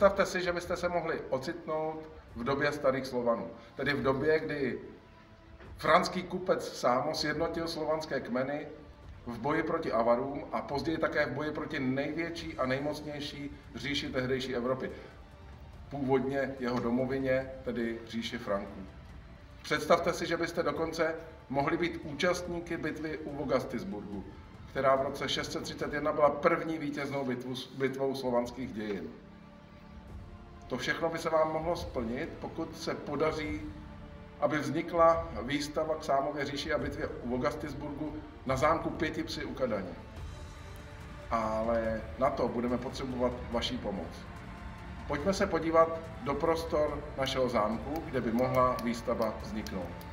Představte si, že byste se mohli ocitnout v době starých Slovanů, tedy v době, kdy franský kupec Sámo sjednotil slovanské kmeny v boji proti Avarům a později také v boji proti největší a nejmocnější říši tehdejší Evropy. Původně jeho domovině, tedy říši Franků. Představte si, že byste dokonce mohli být účastníky bitvy u Vogastisburgu, která v roce 631 byla první vítěznou bitvou slovanských dějin. To všechno by se vám mohlo splnit, pokud se podaří, aby vznikla výstava k Sámově říši a bitvě u Vogastisburgu na zámku Pěti Psy u Kadaně. Ale na to budeme potřebovat vaší pomoc. Pojďme se podívat do prostor našeho zámku, kde by mohla výstava vzniknout.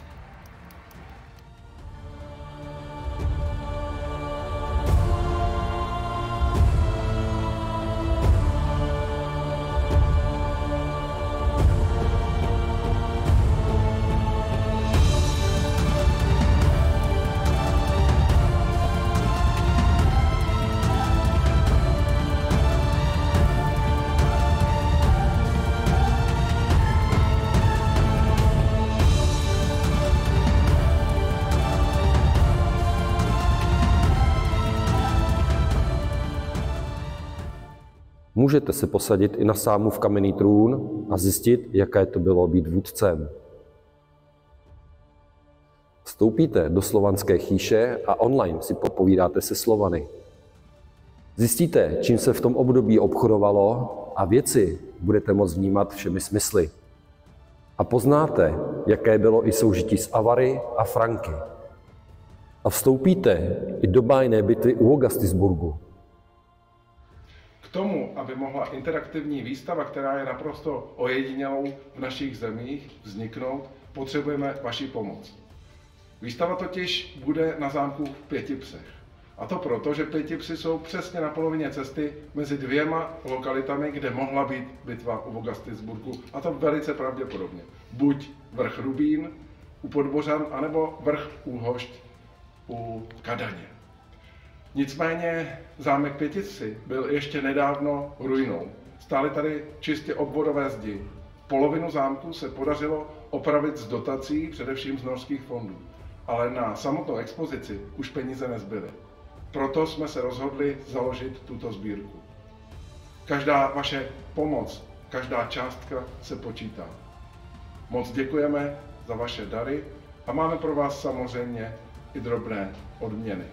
Můžete se posadit i na Sámův kamenný trůn a zjistit, jaké to bylo být vůdcem. Vstoupíte do slovanské chýše a online si popovídáte se Slovany. Zjistíte, čím se v tom období obchodovalo a věci budete moct vnímat všemi smysly. A poznáte, jaké bylo i soužití s Avary a Franky. A vstoupíte i do bájné bitvy u Vogastisburgu. K tomu, aby mohla interaktivní výstava, která je naprosto ojedinělou v našich zemích, vzniknout, potřebujeme vaši pomoc. Výstava totiž bude na zámku v Pěti Psech. A to proto, že Pěti Psy jsou přesně na polovině cesty mezi dvěma lokalitami, kde mohla být bitva u Vogastisburgu, a to velice pravděpodobně. Buď vrch Rubín u Podbořan, anebo vrch Úhošť u Kadaně. Nicméně zámek Pěti Psy byl ještě nedávno ruinou. Stály tady čistě obvodové zdi. Polovinu zámku se podařilo opravit z dotací, především z norských fondů. Ale na samotnou expozici už peníze nezbyly. Proto jsme se rozhodli založit tuto sbírku. Každá vaše pomoc, každá částka se počítá. Moc děkujeme za vaše dary a máme pro vás samozřejmě i drobné odměny.